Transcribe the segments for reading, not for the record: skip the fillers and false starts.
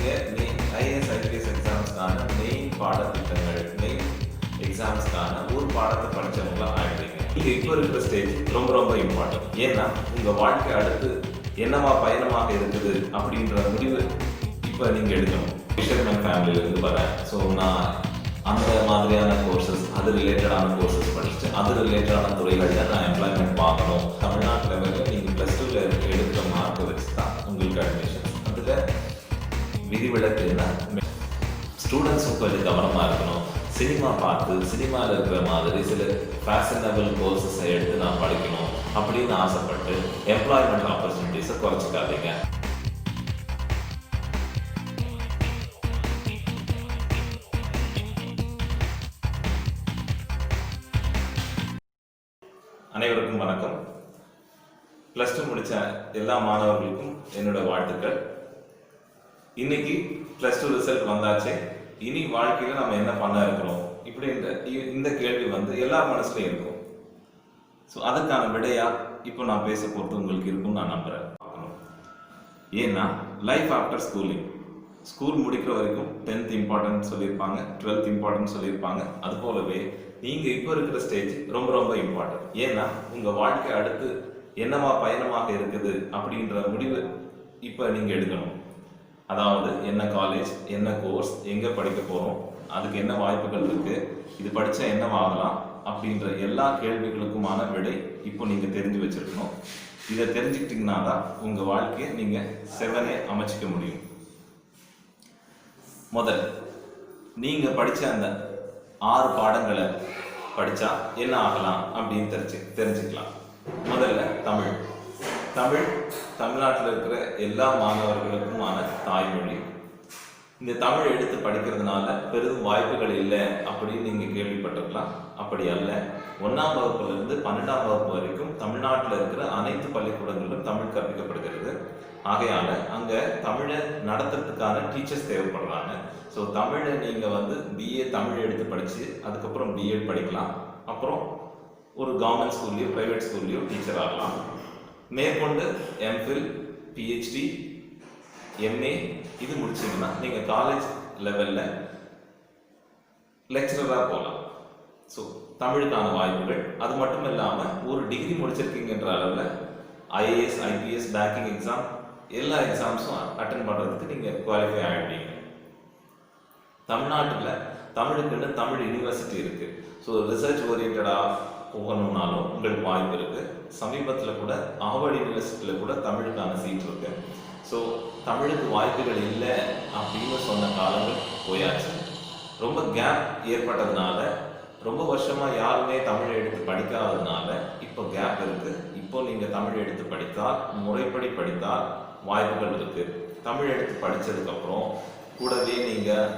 நீங்கள் IAS IPS எக்ஸாம்ஸ்க்கான main பாடத்திட்டங்கள் main எக்ஸாம்ஸ்க்கான ஒரு பாடத்தை படித்தவங்களாம் ஆகிடுவீங்க. நீங்கள் இப்போ இருக்கிற ஸ்டேஜ் ரொம்ப ரொம்ப இம்பார்ட்டன்ட். ஏன்னா உங்கள் வாழ்க்கை அடுத்து என்னவா பயணமாக இருக்குது அப்படின்ற முடிவு இப்போ நீங்கள் எடுக்கணும். ஃபிஷர்மேன் ஃபேமிலியிலேருந்து வரேன். ஸோ நான் அந்த மாதிரியான கோர்சஸ், அது ரிலேட்டடான கோர்சஸ் படிச்சுட்டு அது ரிலேட்டடான துறைகளில் நான் எம்ப்ளாய்மெண்ட் பார்க்கணும். தமிழ்நாட்டு லெவலில் நீங்கள் +2ல் எடுக்கிற மார்க்கை வச்சு தான் உங்களுக்கு அட்மிஷன். அதில் விதிவிலக்குன்னா ஸ்டூடெண்ட்ஸும் கொஞ்சம் கவனமாக இருக்கணும். சினிமா பார்த்து சினிமாவில் இருக்கிற மாதிரி சில ஃபேஷனபிள் கோர்சஸை எடுத்து நான் படிக்கணும் அப்படின்னு ஆசைப்பட்டு எம்ப்ளாய்மெண்ட் ஆப்பர்ச்சுனிட்டிஸை குறைச்சிக்காதீங்க. அனைவருக்கும் வணக்கம். +2 முடித்த எல்லா மாணவர்களுக்கும் என்னோட வாழ்த்துக்கள். இன்னைக்கு +2 ரிசல்ட் வந்தாச்சு. இனி வாழ்க்கையில் நம்ம என்ன பண்ண இருக்கிறோம் இப்படின்ற இந்த கேள்வி எல்லா மனசுலையும் இருக்கும். ஸோ அதுக்கான விடையா இப்போ நான் பேச போகிறது உங்களுக்கு இருக்கும்னு நான் நம்புகிறேன். ஏன்னா லைஃப் ஆஃப்டர் ஸ்கூல் முடிக்கிற வரைக்கும் 10th இம்பார்ட்டன்ட் சொல்லியிருப்பாங்க, 12th இம்பார்ட்டன்ட் சொல்லியிருப்பாங்க. அது போலவே நீங்கள் இப்போ இருக்கிற ஸ்டேஜ் ரொம்ப ரொம்ப இம்பார்ட்டன்ட். ஏன்னா உங்கள் வாழ்க்கை அடுத்து என்னவா பயணமாக இருக்குது அப்படின்ற முடிவு இப்போ நீங்கள் எடுக்கணும். அதாவது என்ன காலேஜ், என்ன கோர்ஸ், எங்கே படிக்க போகிறோம், அதுக்கு என்ன வாய்ப்புகள் இருக்குது, இது படித்தா என்னவாகலாம் அப்படின்ற எல்லா கேள்விகளுக்குமான விடை இப்போ நீங்கள் தெரிஞ்சு வச்சுருக்கணும். இதை தெரிஞ்சுக்கிட்டிங்கன்னா தான் உங்கள் வாழ்க்கையை நீங்கள் செவனே அமைச்சிக்க முடியும். முதல் நீங்கள் படித்த அந்த 6 பாடங்களை படித்தா என்ன ஆகலாம் அப்படின்னு தெரிஞ்சுக்கலாம். முதல்ல தமிழ்நாட்டில் இருக்கிற எல்லா மாணவர்களுக்குமான தாய்மொழி. இந்த தமிழ் எடுத்து படிக்கிறதுனால பெரிதும் வாய்ப்புகள் இல்லை அப்படின்னு நீங்கள் கேள்விப்பட்டிருக்கலாம். அப்படி அல்ல. 1ஆம் வகுப்புலேருந்து 12ஆம் வகுப்பு வரைக்கும் தமிழ்நாட்டில் இருக்கிற அனைத்து பள்ளிக்கூடங்களிலும் தமிழ் கற்பிக்கப்படுகிறது. ஆகையால் அங்கே தமிழை நடத்துறதுக்கான டீச்சர்ஸ் தேவைப்படுறாங்க. ஸோ தமிழை நீங்கள் பிஏ தமிழ் எடுத்து படித்து அதுக்கப்புறம் பிஎட் படிக்கலாம். அப்புறம் ஒரு கவர்மெண்ட் ஸ்கூல்லையோ ப்ரைவேட் ஸ்கூல்லையோ டீச்சர் ஆகலாம். மேற்கொண்டு எம்ஃபில், பிஹெச்டி, எம்ஏ இது முடிச்சிங்கன்னா நீங்கள் காலேஜ் லெவலில் லெக்சரராக போகலாம். ஸோ தமிழுக்கான வாய்ப்புகள். அது மட்டும் இல்லாமல் ஒரு டிகிரி முடிச்சிருக்கீங்கன்ற அளவில் ஐஏஎஸ் ஐபிஎஸ் பேங்கிங் எக்ஸாம் எல்லா எக்ஸாம்ஸும் அட்டன் பண்ணுறதுக்கு நீங்கள் குவாலிஃபை ஆகிடுவீங்க. தமிழ்நாட்டில் தமிழுக்குன்னு தமிழ் யூனிவர்சிட்டி இருக்குது. ஸோ ரிசர்ச் ஓரியன்டாக போகணுன்னாலும் உங்களுக்கு வாய்ப்பு இருக்குது. சமீபத்தில் கூட ஆவர்ட் யூனிவர்சிட்டியில் கூட தமிழுக்கான சீட் இருக்குது. ஸோ தமிழுக்கு வாய்ப்புகள் இல்லை அப்படின்னு சொன்ன காலங்கள் போயாச்சு. ரொம்ப கேப் ஏற்பட்டதுனால, ரொம்ப வருஷமாக யாருமே தமிழை எடுத்து படிக்காததுனால இப்போ கேப் இருக்குது. இப்போ நீங்கள் தமிழ் எடுத்து படித்தால், முறைப்படி படித்தால் வாய்ப்புகள் இருக்குது. தமிழ் எடுத்து படித்ததுக்கப்புறம் கூடவே நீங்கள்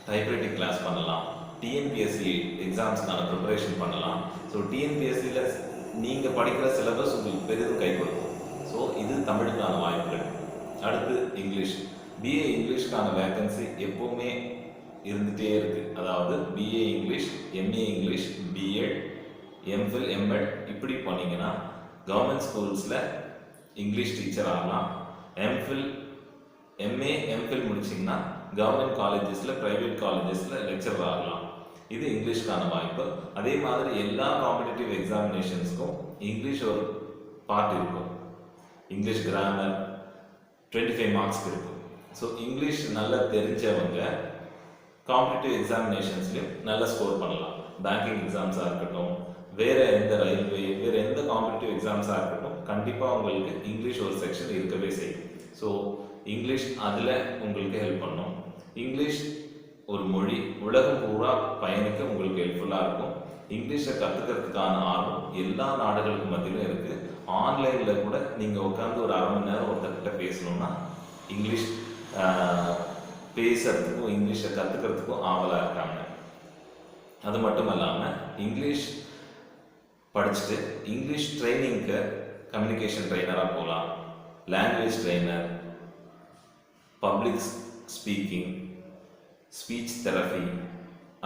டைப்ரைட்டிங் கிளாஸ் பண்ணலாம், டிஎன்பிஎஸ்சி எக்ஸாம்ஸ்க்கான ப்ரிப்பரேஷன் பண்ணலாம். ஸோ டிஎன்பிஎஸ்சியில் நீங்கள் படிக்கிற சிலபஸ் உங்களுக்கு பெரிதும் கை கொடுக்கும். ஸோ இது தமிழுக்கான வாய்ப்புகள். அடுத்து இங்கிலீஷ். பிஏ இங்கிலீஷ்க்கான வேக்கன்சி எப்போவுமே இருந்துகிட்டே இருக்குது. அதாவது BA English, MA English, BEd, MPhil, MEd இப்படி போனீங்கன்னா கவர்மெண்ட் ஸ்கூல்ஸில் இங்கிலீஷ் டீச்சர் ஆகலாம். எம்ஏ எம்ஃபில் முடிச்சிங்கன்னா கவர்மெண்ட் காலேஜஸில் ப்ரைவேட் காலேஜஸில் லெக்சரர் ஆகலாம். இது இங்கிலீஷ்க்கான வாய்ப்பு. அதே மாதிரி எல்லா காம்படிட்டிவ் எக்ஸாமினேஷன்ஸ்க்கும் இங்கிலீஷ் ஒரு பார்ட் இருக்கும். இங்கிலீஷ் கிராமர் 25 மார்க்ஸ்க்கு இருக்கும். ஸோ இங்கிலீஷ் நல்லா தெரிஞ்சவங்க காம்படிட்டிவ் எக்ஸாமினேஷன்ஸ்லையும் நல்லா ஸ்கோர் பண்ணலாம். பேங்கிங் எக்ஸாம்ஸாக இருக்கட்டும், வேறு எந்த ரயில்வே, வேறு எந்த காம்படிட்டிவ் எக்ஸாம்ஸாக இருக்கட்டும், கண்டிப்பாக உங்களுக்கு இங்கிலீஷ் ஒரு செக்ஷன் இருக்கவே செய்யும். ஸோ இங்கிலீஷ் அதில் உங்களுக்கு ஹெல்ப் பண்ணும். இங்கிலீஷ் ஒரு மொழி, உலகம் பூரா பயணிக்க உங்களுக்கு ஹெல்ப்ஃபுல்லாக இருக்கும். இங்கிலீஷை கற்றுக்கிறதுக்கான ஆர்வம் எல்லா நாடுகளுக்கு மத்தியிலும் இருக்குது. ஆன்லைனில் கூட நீங்கள் உட்காந்து ஒரு 1/2 மணி நேரம் ஒருத்தர்கிட்ட பேசணுன்னா இங்கிலீஷ் பேசுறதுக்கும் இங்கிலீஷை கற்றுக்கிறதுக்கும் ஆவலாக இருக்காங்க. அது மட்டும் இல்லாமல் இங்கிலீஷ் படிச்சுட்டு இங்கிலீஷ் ட்ரைனிங்க்கு கம்யூனிகேஷன் ட்ரைனராக போகலாம், language trainer, public speaking, speech therapy.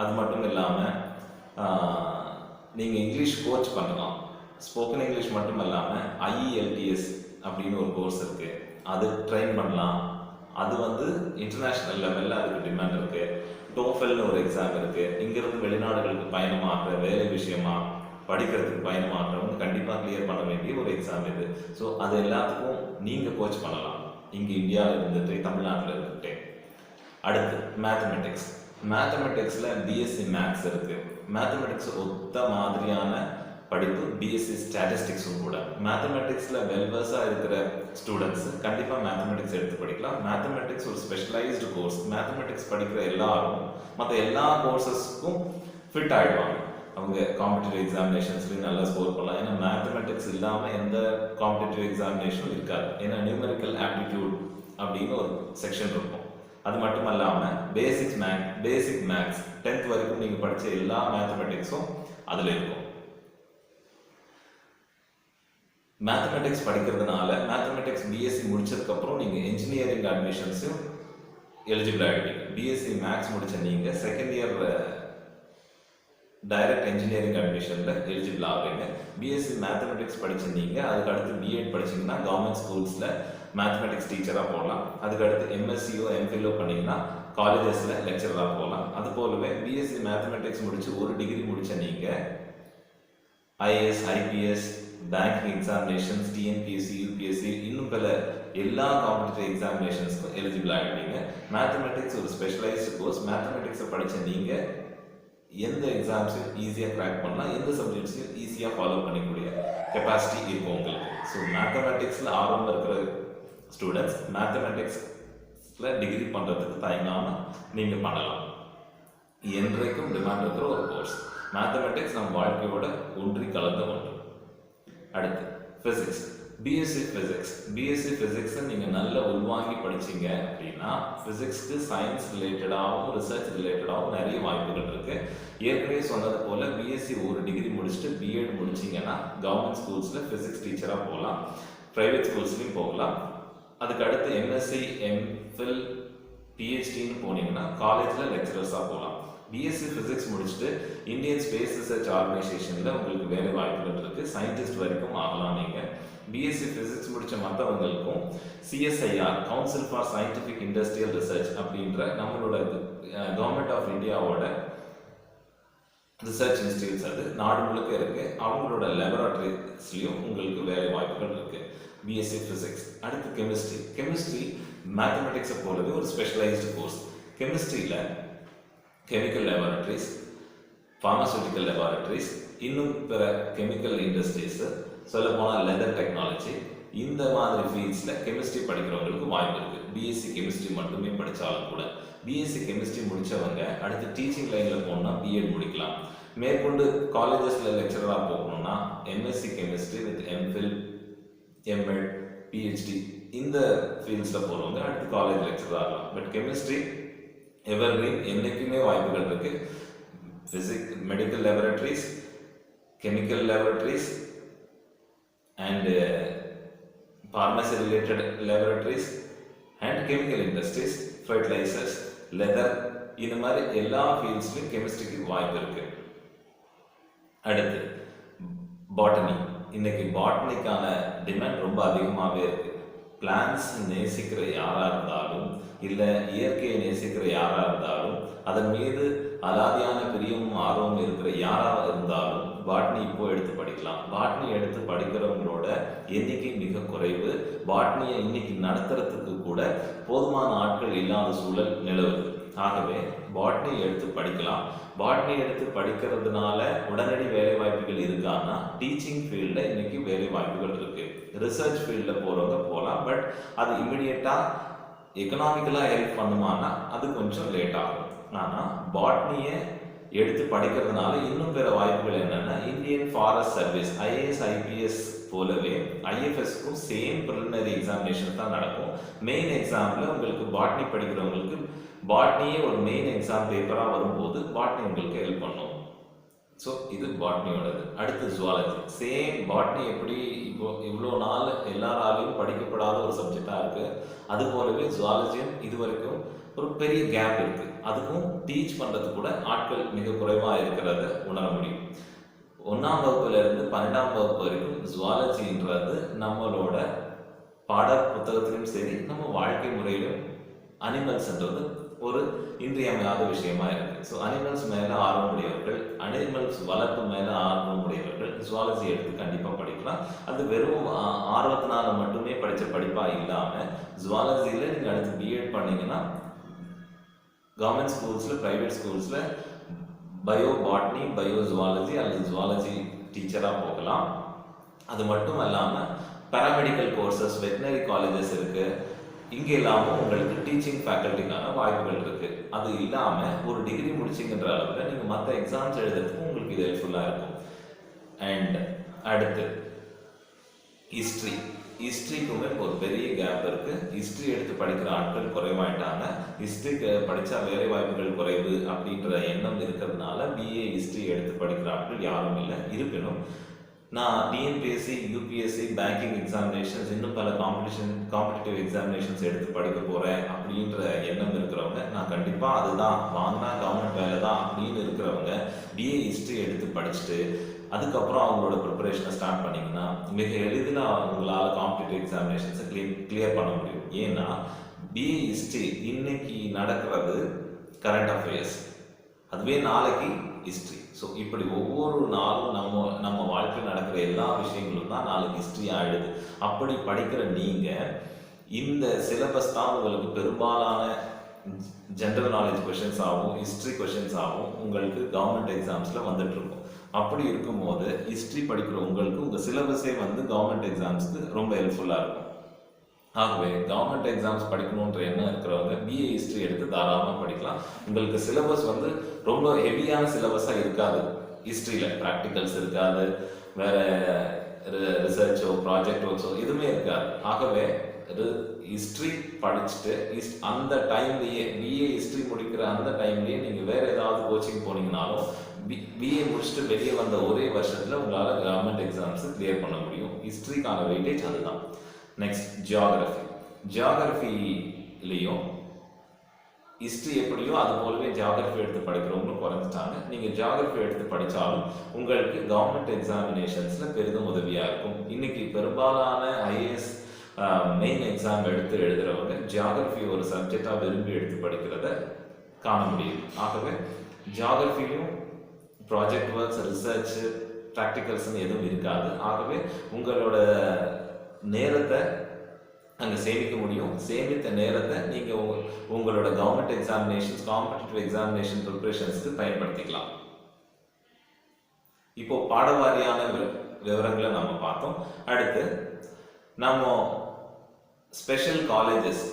அது மட்டும் இல்லாமல் நீங்கள் இங்கிலீஷ் கோச் பண்ணலாம். ஸ்போக்கன் இங்கிலீஷ் மட்டும் இல்லாமல் IELTS அப்படின்னு ஒரு கோர்ஸ் இருக்குது, அது ட்ரெயின் பண்ணலாம். அது வந்து இன்டர்நேஷ்னல் லெவலில் அதுக்கு டிமாண்ட் இருக்கு. டோஃபெல்னு ஒரு எக்ஸாம் இருக்கு. இங்கிருந்து வெளிநாடுகளுக்கு பயணமாகிற வேலை விஷயமா படிக்கிறதுக்கு பயணமாகிறவங்க கண்டிப்பாக கிளியர் பண்ண வேண்டிய ஒரு எக்ஸாம் இது. ஸோ அது எல்லாத்துக்கும் நீங்கள் கோச் பண்ணலாம், இங்கே இந்தியாவில் இருந்துட்டு தமிழ்நாட்டில் இருந்துட்டு. அடுத்து மேத்தமெட்டிக்ஸ். மேத்தமெட்டிக்ஸில் பிஎஸ்சி மேக்ஸ் இருக்குது. மேத்தமெட்டிக்ஸ் ஒத்த மாதிரியான படிப்பு பிஎஸ்சி ஸ்டாட்டிஸ்டிக்ஸும் கூட. மேத்தமெட்டிக்ஸில் வெல்வர்ஸாக இருக்கிற ஸ்டூடெண்ட்ஸ் கண்டிப்பாக மேத்தமெட்டிக்ஸ் எடுத்து படிக்கலாம். மேத்தமெட்டிக்ஸ் ஒரு ஸ்பெஷலைஸ்டு கோர்ஸ். மேத்தமெட்டிக்ஸ் படிக்கிற எல்லாரும் மற்ற எல்லா கோர்சஸ்க்கும் ஃபிட் ஆகிடுவாங்க. அவங்க காம்படிட்டிவ் எக்ஸாமினேஷன்ஸ்லையும் நல்லா ஸ்கோர் பண்ணலாம். ஏன்னா மேத்தமெட்டிக்ஸ் இல்லாமல் எந்த காம்படிட்டிவ் எக்ஸாமினேஷனும் இருக்காது. ஏன்னா நியூமெரிக்கல் ஆப்டிடியூட் அப்படின்னு ஒரு செக்ஷன் இருக்கும். அது மட்டும் இல்லாமல் பேசிக் மேக்ஸ் 10th வரைக்கும் நீங்கள் படித்த எல்லா மேத்தமெட்டிக்ஸும் அதில் இருக்கும். மேத்தமெட்டிக்ஸ் படிக்கிறதுனால மேத்தமெட்டிக்ஸ் பிஎஸ்சி முடிச்சதுக்கப்புறம் நீங்கள் இன்ஜினியரிங் அட்மிஷன்ஸும் எலிஜிபிள் ஆகிடுவீங்க. பிஎஸ்சி மேக்ஸ் முடித்த நீங்கள் செகண்ட் இயர் டைரக்ட் இன்ஜினியரிங் அட்மிஷனில் எலிஜிபிள் ஆகுறீங்க. பிஎஸ்சி மேத்தமெட்டிக்ஸ் படித்த நீங்கள் அதுக்கு அடுத்து பிஎட் படிச்சிங்கன்னா கவர்மெண்ட் ஸ்கூல்ஸில் மேத்தமெட்டிக்ஸ் டீச்சராக போகலாம். அதுக்கடுத்து எம்எஸ்சியோ எம்ஃபிலோ பண்ணிங்கன்னா காலேஜஸில் லெக்சராக போகலாம். அது போலவே பிஎஸ்சி மேத்தமெட்டிக்ஸ் முடித்து ஒரு டிகிரி முடித்த நீங்கள் IAS, IPS, banking examinations, TNPSC, UPSC, இன்னும் பல எல்லா காம்படிட்டிவ் எக்ஸாமினேஷன்ஸ்க்கும் எலிஜிபிள் ஆகிடுவீங்க. மேத்தமெட்டிக்ஸ் ஒரு ஸ்பெஷலைஸ்டு கோர்ஸ். மேத்தமெட்டிக்ஸை படித்த நீங்கள் எந்த எக்ஸாம்ஸையும் ஈஸியாக கிராக் பண்ணலாம், எந்த சப்ஜெக்ட்ஸையும் ஈஸியாக ஃபாலோ பண்ணிக்கூடிய கெப்பாசிட்டி இருக்கும் உங்களுக்கு. ஸோ மேத்தமெட்டிக்ஸில் ஆர்வம் இருக்கிற ஸ்டூடெண்ட்ஸ் மேத்தமெட்டிக்ஸில் டிகிரி பண்ணுறதுக்கு தயங்காமல் நீங்கள் பண்ணலாம். என்றைக்கும் டிமாண்ட் இருக்கிற ஒரு கோர்ஸ். மேத்தமெட்டிக்ஸ் நம்ம வாழ்க்கையோட ஒன்றி கலந்த ஒன்று. அடுத்து ஃபிசிக்ஸ். பிஎஸ்சி ஃபிசிக்ஸை நீங்கள் நல்ல உள்வாங்கி படிச்சிங்க அப்படின்னா ஃபிசிக்ஸ்க்கு சயின்ஸ் ரிலேட்டடாகவும் ரிசர்ச் ரிலேட்டடாகவும் நிறைய வாய்ப்புகள் இருக்குது. ஏற்கனவே சொன்னது போல் பிஎஸ்சி ஒரு டிகிரி முடிச்சுட்டு பிஎட் முடிச்சிங்கன்னா கவர்மெண்ட் ஸ்கூல்ஸில் ஃபிசிக்ஸ் டீச்சராக போகலாம், ப்ரைவேட் ஸ்கூல்ஸ்லையும் போகலாம். அதுக்கு அடுத்து எம்எஸ்சி, எம்ஃபில், பிஹெச்டின்னு போனீங்கன்னா காலேஜில் லெக்சரர்ஸாக போகலாம். பிஎஸ்சி ஃபிசிக்ஸ் முடிச்சுட்டு இந்தியன் ஸ்பேஸ் ரிசர்ச் ஆர்கனைசேஷனில் உங்களுக்கு வேலை வாய்ப்புகள் இருக்குது. சயின்டிஸ்ட் வரைக்கும் ஆகலாம் நீங்கள். பிஎஸ்சி ஃபிசிக்ஸ் முடித்த மற்றவங்களுக்கும் CSIR, council for scientific industrial research அப்படின்ற நம்மளோட கவர்மெண்ட் ஆஃப் இந்தியாவோட ரிசர்ச் இன்ஸ்டியூட்ஸ் அது நாடு முழுக்க இருக்குது. அவங்களோட லெபராட்டரிஸ்லையும் உங்களுக்கு வேலை வாய்ப்புகள் இருக்குது. BSc physics. அடுத்து கெமிஸ்ட்ரி மேத்தமெட்டிக்ஸை போலவே ஒரு ஸ்பெஷலைஸ்டு கோர்ஸ். கெமிஸ்ட்ரியில் கெமிக்கல் லெபார்டரிஸ், ஃபார்மசூட்டிக்கல் லெபார்டரிஸ், இன்னும் பிற கெமிக்கல் இண்டஸ்ட்ரீஸு, சொல்லப்போனால் லெதர் டெக்னாலஜி, இந்த மாதிரி ஃபீல்ட்ஸில் கெமிஸ்ட்ரி படிக்கிறவங்களுக்கு வாய்ப்பு இருக்குது. பிஎஸ்சி கெமிஸ்ட்ரி மட்டுமே படித்தாலும் கூட. பிஎஸ்சி கெமிஸ்ட்ரி முடித்தவங்க அடுத்து டீச்சிங் லைனில் போகணுன்னா பிஎட் முடிக்கலாம். மேற்கொண்டு காலேஜஸில் லெக்சராக போகணுன்னா MSc chemistry with MPhil, MEd, PhD இந்த ஃபீல்ட்ஸில் போகிறவங்க அடுத்து காலேஜ் லெக்சராக ஆகலாம். பட் கெமிஸ்ட்ரி எவர்கிரீன், என்றைக்குமே வாய்ப்புகள் இருக்குது. Medical laboratories, chemical laboratories and pharmacy related laboratories and chemical industries, fertilizers, leather, இந்த மாதிரி எல்லா ஃபீல்ட்ஸ்லையும் கெமிஸ்ட்ரிக்கு வாய்ப்பு இருக்கு. அடுத்து பாட்டனி. இன்னைக்கு பாட்டனிக்கான டிமாண்ட் ரொம்ப அதிகமாகவே இருக்கு. பிளான்ஸ் நேசிக்கிற யாராக இருந்தாலும் இல்லை இயற்கையை நேசிக்கிற யாராக இருந்தாலும் அதன் மீது அலாதியான பிரியமும் ஆர்வம் இருக்கிற யாராக இருந்தாலும் பாட்னி இப்போ எடுத்து படிக்கலாம். பாட்னி எடுத்து படிக்கிறவங்களோட எண்ணிக்கை மிக குறைவு. பாட்னியை இன்னைக்கு நடத்துறதுக்கு கூட போதுமான ஆட்கள் இல்லாத சூழல் நிலவுது. ஆகவே பாட்னி எடுத்து படிக்கலாம். பாட்னி எடுத்து படிக்கிறதுனால உடனடி வேலை வாய்ப்புகள் இருக்கான்னா டீச்சிங் ஃபீல்டில் இன்னைக்கு வேலை வாய்ப்புகள் இருக்கு. ரிசர்ச் ஃபீல்டில் போகிறவங்க போகலாம். பட் அது இமிடியட்டாக எக்கனாமிக்கலாக ஹெல்ப் பண்ணுமானா அது கொஞ்சம் லேட் ஆகும். ஆனால் பாட்னியை எடுத்து படிக்கிறதுனால இன்னும் பிற வாய்ப்புகள் என்னென்னா Indian forest service, IAS, IPS போலவே ஐஎஃப்எஸ்க்கும் சேம் ப்ரிலிமினரி எக்ஸாமினேஷன் தான் நடக்கும். மெயின் எக்ஸாமில் உங்களுக்கு பாட்னி படிக்கிறவங்களுக்கு பாட்னியே ஒரு மெயின் எக்ஸாம் பேப்பராக வரும்போது பாட்னி உங்களுக்கு ஹெல்ப் பண்ணும். ஸோ இது பாட்னியோடது. அடுத்து ஜுவாலஜி. சேம் பாட்னி எப்படி இப்போ இவ்வளோ நாள் எல்லாராலையும் படிக்கப்படாத ஒரு சப்ஜெக்டாக இருக்குது, அது போலவே ஜுவாலஜியும் இது வரைக்கும் ஒரு பெரிய கேப் இருக்குது. அதுக்கும் டீச் பண்ணுறது கூட ஆட்கள் மிக குறைவாக இருக்கிறத உணர முடியும். 1ஆம் வகுப்புலேருந்து 12ஆம் வகுப்பு வரைக்கும் ஜுவாலஜின்றது நம்மளோட பாட புத்தகத்திலும் சரி நம்ம வாழ்க்கை முறையிலும் அனிமல்ஸ்ன்றது ஒரு இன்றியமையாத விஷயமா இருக்கு. ஸோ அனிமல்ஸ் மேலே ஆர்வம் உடையவர்கள், அனிமல்ஸ் வளர்ப்பு மேலே ஆர்வம் உடையவர்கள் ஜுவாலஜி எடுத்து கண்டிப்பாக படிக்கலாம். அது வெறும் ஆர்வத்தினால மட்டுமே படித்த படிப்பாக இல்லாமல் ஜுவாலஜியில் நீங்கள் அடுத்து பிஎட் பண்ணிங்கன்னா கவர்மெண்ட் ஸ்கூல்ஸில், ப்ரைவேட் ஸ்கூல்ஸில் பயோ பாட்னி, பயோ ஜுவாலஜி அல்லது ஜுவாலஜி டீச்சராக போகலாம். அது மட்டும் இல்லாமல் பேராமெடிக்கல் கோர்சஸ், வெட்டினரி காலேஜஸ் இருக்குது. இங்கே இல்லாமல் உங்களுக்கு டீச்சிங் ஃபேக்கல்ட்டிக்கான வாய்ப்புகள் இருக்குது. அது இல்லாமல் ஒரு டிகிரி முடிச்சிங்கன்ற அளவில் நீங்கள் மற்ற எக்ஸாம்ஸ் எழுதுறதுக்கு உங்களுக்கு இது ஹெல்ப்ஃபுல்லாக இருக்கும். அண்ட் அடுத்து ஹிஸ்ட்ரிக்குமே ஒரு பெரிய கேப் இருக்குது. ஹிஸ்ட்ரி எடுத்து படிக்கிற ஆட்கள் குறைவாயிட்டாங்க. ஹிஸ்ட்ரிக்கு படித்தா வேலை வாய்ப்புகள் குறைவு அப்படின்ற எண்ணம் இருக்கிறதுனால பிஏ ஹிஸ்ட்ரி எடுத்து படிக்கிற ஆட்கள் யாரும் இல்லை. இருப்பினும் நான் டிஎன்பிஎஸ்சி, யூபிஎஸ்சி, பேங்கிங் எக்ஸாமினேஷன்ஸ், இன்னும் பல காம்படிட்டிவ் எக்ஸாமினேஷன்ஸ் எடுத்து படிக்க போகிறேன் அப்படின்ற எண்ணம் இருக்கிறவங்க, நான் கண்டிப்பாக அதுதான் வாங்கினா கவர்மெண்ட் வேலை தான் அப்படின்னு இருக்கிறவங்க பிஏ ஹிஸ்ட்ரி எடுத்து படிச்சுட்டு அதுக்கப்புறம் அவங்களோட ப்ரிப்பரேஷனை ஸ்டார்ட் பண்ணிங்கன்னா மிக எளிதில் அவங்களால காம்படிட்டிவ் எக்ஸாமினேஷன்ஸை கிளியர் பண்ண முடியும். ஏன்னா பிஏ ஹிஸ்ட்ரி இன்னைக்கு நடக்கிறது கரண்ட் அஃபேர்ஸ், அதுவே நாளைக்கு ஹிஸ்ட்ரி. ஸோ இப்படி ஒவ்வொரு நாளும் நம்ம வாழ்க்கையில் நடக்கிற எல்லா விஷயங்களும் தான் நாளைக்கு ஹிஸ்ட்ரி ஆகிடுது. அப்படி படிக்கிற நீங்கள் இந்த சிலபஸ் தான் உங்களுக்கு பெரும்பாலான ஜென்ரல் நாலேஜ் கொஷின்ஸ் ஆகும், ஹிஸ்ட்ரி கொஷின்ஸ் ஆகும் உங்களுக்கு கவர்மெண்ட் எக்ஸாம்ஸில் வந்துட்டுருக்கும். அப்படி இருக்கும்போது ஹிஸ்ட்ரி படிக்கிற உங்களுக்கு உங்கள் சிலபஸே கவர்மெண்ட் எக்ஸாம்ஸ்க்கு ரொம்ப ஹெல்ப்ஃபுல்லாக இருக்கும். ஆகவே கவர்மெண்ட் எக்ஸாம்ஸ் படிக்கணுன்ற எண்ணம் இருக்கிறவங்க பிஏ ஹிஸ்ட்ரி எடுத்து தாராளமாக படிக்கலாம். உங்களுக்கு சிலபஸ் ரொம்ப ஹெவியான சிலபஸாக இருக்காது. ஹிஸ்ட்ரியில் ப்ராக்டிகல்ஸ் இருக்காது, வேறு ரிசர்ச்சோ ப்ராஜெக்ட் ஒர்க்ஸோ எதுவுமே இருக்காது. ஆகவே ஹிஸ்ட்ரி படிச்சுட்டு அந்த டைம்லேயே பிஏ ஹிஸ்ட்ரி முடிக்கிற அந்த டைம்லேயே நீங்கள் வேறு ஏதாவது கோச்சிங் போனீங்கனாலும் பிஏ முடிச்சுட்டு வெளியே வந்த ஒரே வருஷத்தில் உங்களால் கவர்மெண்ட் எக்ஸாம்ஸை கிளியர் பண்ண முடியும். ஹிஸ்ட்ரிக்கான வெயிட்டேஜ் அதுதான். நெக்ஸ்ட் ஜியாகிரஃபிலையும் ஹிஸ்ட்ரி எப்படியோ அது போலவே ஜியாகிரஃபி எடுத்து படிக்கிறவங்களும் குறைஞ்சிட்டாங்க. நீங்கள் ஜியாகிரஃபி எடுத்து படித்தாலும் உங்களுக்கு கவர்மெண்ட் எக்ஸாமினேஷன்ஸில் பெரிதும் உதவியாக இருக்கும். இன்னைக்கு பெரும்பாலான ஐஏஎஸ் மெயின் எக்ஸாம் எடுத்து எழுதுகிறவங்க ஜியாகிரஃபி ஒரு சப்ஜெக்டாக விரும்பி எடுத்து படிக்கிறத காண முடியும். ஆகவே ஜியாகிரஃபியும் ப்ராஜெக்ட் ஒர்க்ஸ், ரிசர்ச், ப்ராக்டிகல்ஸ்ன்னு எதுவும் இருக்காது. ஆகவே உங்களோட நேரத்தை அங்கே சேமிக்க முடியும். சேமித்த நேரத்தை நீங்கள் உங்களோட கவர்மெண்ட் எக்ஸாமினேஷன்ஸ், காம்படிட்டிவ் எக்ஸாமினேஷன் ப்ரிப்ரேஷன்ஸ்க்கு பயன்படுத்திக்கலாம். இப்போ பாடவாரியான விவரங்களை நம்ம பார்த்தோம். அடுத்து நம்ம ஸ்பெஷல் காலேஜஸ்,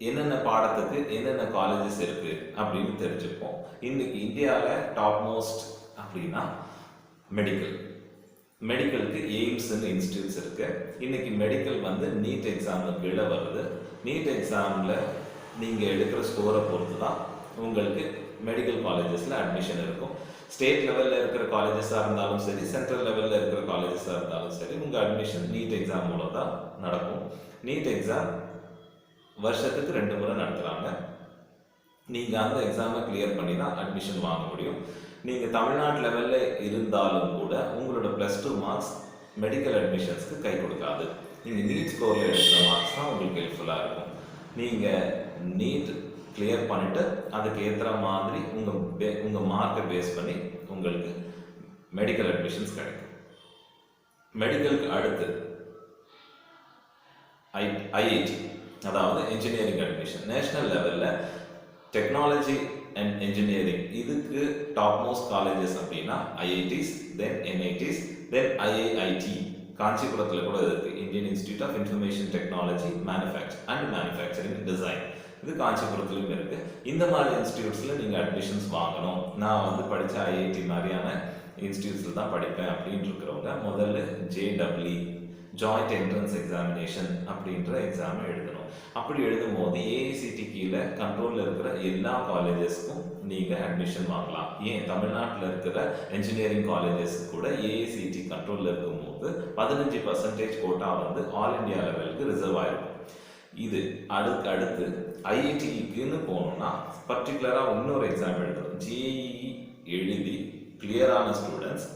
என்னென்ன பாடத்துக்கு என்னென்ன காலேஜஸ் இருக்கு அப்படின்னு தெரிஞ்சுப்போம். இன்னைக்கு இந்தியாவில் டாப் மோஸ்ட் அப்படின்னா மெடிக்கலுக்கு எய்ம்ஸ்ன்னு இன்ஸ்டியூட்ஸ் இருக்கு. இன்னைக்கு மெடிக்கல் நீட் எக்ஸாமுக்கு கீழே வருது. நீட் எக்ஸாமில் நீங்கள் எடுக்கிற ஸ்கோரை பொறுத்து தான் உங்களுக்கு மெடிக்கல் காலேஜஸில் அட்மிஷன் இருக்கும். ஸ்டேட் லெவலில் இருக்கிற காலேஜஸாக இருந்தாலும் சரி, சென்ட்ரல் லெவலில் இருக்கிற காலேஜஸாக இருந்தாலும் சரி, உங்கள் அட்மிஷன் நீட் எக்ஸாம் மூலம் தான் நடக்கும். நீட் எக்ஸாம் வருஷத்துக்கு 2 முறை நடத்துகிறாங்க. நீங்கள் அந்த எக்ஸாமை கிளியர் பண்ணி தான் அட்மிஷன் வாங்க முடியும். நீங்கள் தமிழ்நாட்டு லெவலில் இருந்தாலும் கூட உங்களோட +2 மார்க்ஸ் மெடிக்கல் அட்மிஷன்ஸ்க்கு கை கொடுக்காது. நீங்கள் நீட் ஸ்கோரில் எடுக்கிற மார்க்ஸ் தான் உங்களுக்கு ஹெல்ப்ஃபுல்லாக இருக்கும். நீங்கள் நீட் கிளியர் பண்ணிவிட்டு அதுக்கு ஏற்ற மாதிரி உங்கள் மார்க்கை பேஸ் பண்ணி உங்களுக்கு மெடிக்கல் அட்மிஷன்ஸ் கிடைக்கும். மெடிக்கலுக்கு அடுத்து ஐஐடி, அதாவது இன்ஜினியரிங் அட்மிஷன். நேஷனல் லெவலில் டெக்னாலஜி அண்ட் இன்ஜினியரிங் இதுக்கு டாப் மோஸ்ட் காலேஜஸ் அப்படின்னா IITs, then NITs, then IIIT. காஞ்சிபுரத்தில் கூட இருக்குது, Indian institute of Information Technology Manufacturing Design. இது காஞ்சிபுரத்துலையும் இருக்குது. இந்த மாதிரி இன்ஸ்டிடியூட்ஸில் நீங்கள் அட்மிஷன்ஸ் வாங்கணும். நான் படித்த ஐஐடி மாதிரியான இன்ஸ்டிடியூட்ஸில் தான் படிப்பேன் அப்படின்னு இருக்கிறவங்க முதல்ல JEE ஜாயிண்ட் என்ட்ரன்ஸ் எக்ஸாமினேஷன் அப்படின்ற எக்ஸாமை எழுதணும். அப்படி எழுதும் போது ஏஐசிடி கீழே கண்ட்ரோலில் இருக்கிற எல்லா காலேஜஸ்க்கும் நீங்கள் அட்மிஷன் வாங்கலாம். ஏன் தமிழ்நாட்டில் இருக்கிற இன்ஜினியரிங் காலேஜஸ் கூட ஏஐசிடி கண்ட்ரோலில் இருக்கும்போது 15% கோட்டா ஆல் இண்டியா லெவலுக்கு ரிசர்வ் ஆகிருக்கும். இது அடுத்து ஐஐடிக்குன்னு போகணும்னா பர்டிகுலராக இன்னொரு எக்ஸாம் எழுதணும். JEE எழுதி கிளியரான students